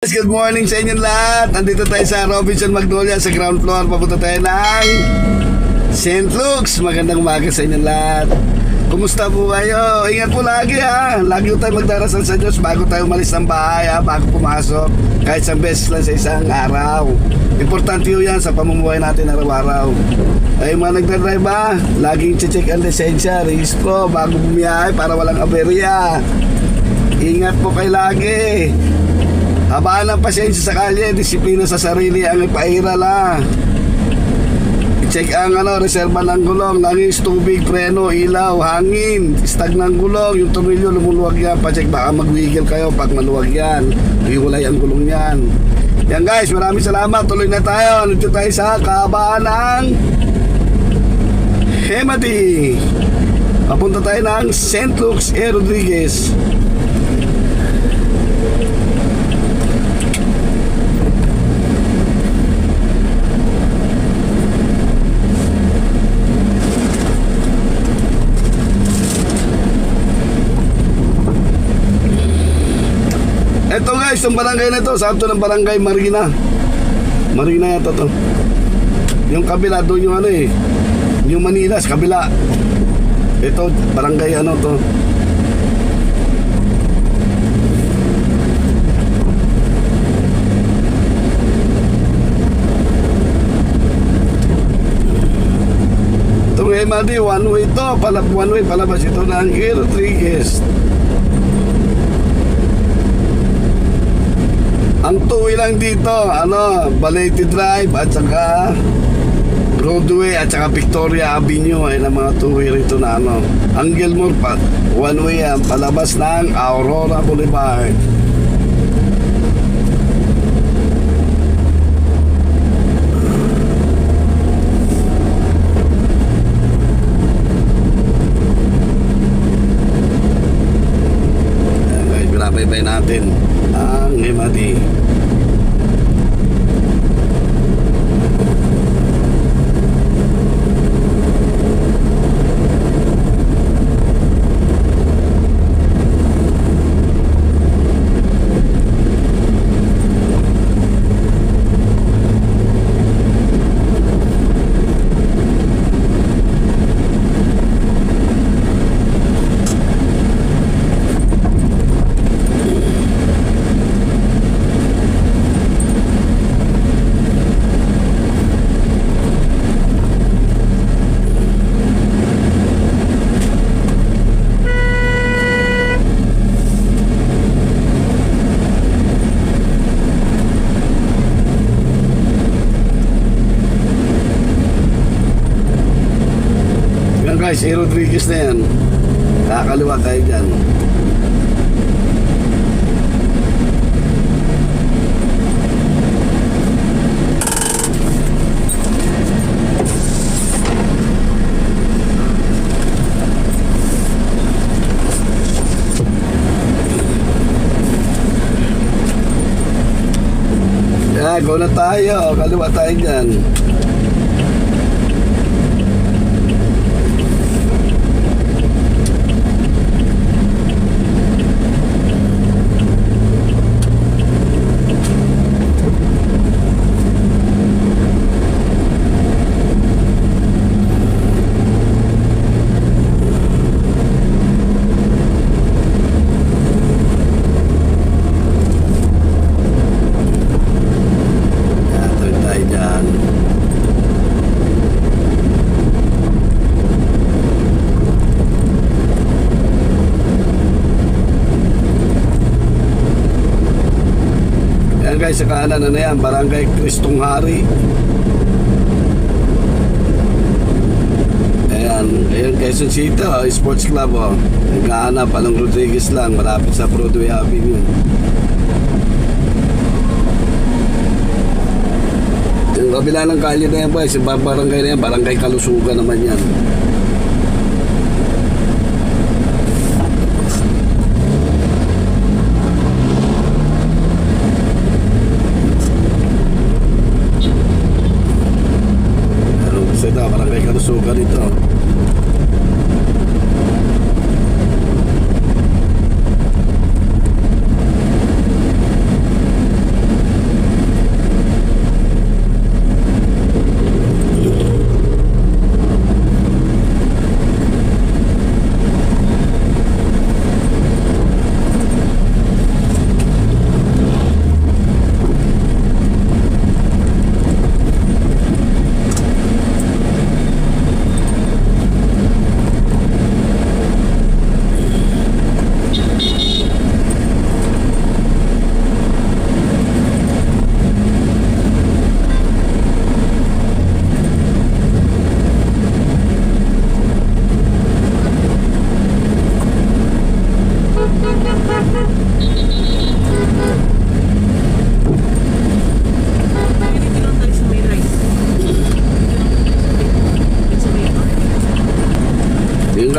Good morning sa inyong lahat. Nandito tayo sa Robinson Magnolia sa ground floor. Papunta tayo ng St. Luke's. Magandang umaga sa inyong lahat. Kumusta po kayo? Ingat po lagi ha. Lagi po tayo magdarasal sa Diyos bago tayo umalis ng bahay ha, bago pumasok. Kahit isang beses lang sa isang araw. Importante yun yan sa pamumuhay natin araw-araw. Ay mga nagdadrive ha, laging check ang lisensya, rehistro bago bumiyahe para walang aberya. Ingat po kayo lagi. Habaan ng pasyensya sa kalye, disiplina sa sarili ang ipairal ha. I-check ang reserba ng gulong, langis, tubig, preno, ilaw, hangin, stag ng gulong, yung tornilyo lumuluwag yan, pa-check baka mag-wiggle kayo pag maluwag yan, hiwalay ang gulong yan. Yan guys, maraming salamat, tuloy na tayo, nandito tayo sa kahabaan ng Hemati. Papunta tayo ng St. Luke's A. Rodriguez. Ito guys, itong barangay na ito, sakto ng barangay Marina. Marina yata to. Yung kabila doon yung yung Manila sa kabila. Ito barangay to. Itong MRT, one way to, one way palabas ito ng A. Rodriguez. Ang two-way lang dito, Balete Drive at saka Broadway at saka Victoria Avenue ay ng mga two-way rito na Ang Gilmore pa, one way yan, palabas ng Aurora Boulevard. Ayan guys, binabaybay natin ang Hemati. Guys, A. Rodriguez na yan. Kakaliwa tayo dyan. Go na tayo. Kaliwa tayo dyan. Guys, sa kanan na yan, Barangay Cristong Hari. Ayan Quezon City, Sports Club naghahanap, Along Rodriguez lang, malapit sa Broadway Avenue. Yung kabila ng kalye na yan boys, yung barangay na yan, Barangay Kalusugan naman yan. Barangay Kalusugan ito.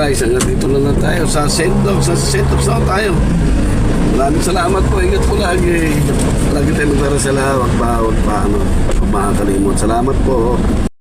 guys, hanggang dito na lang tayo sa St. Luke's. Sa St. Luke's na tayo. Maraming salamat po. Ingat po lagi. Lagi tayo magdarasala. Huwag makakalimot. Salamat po.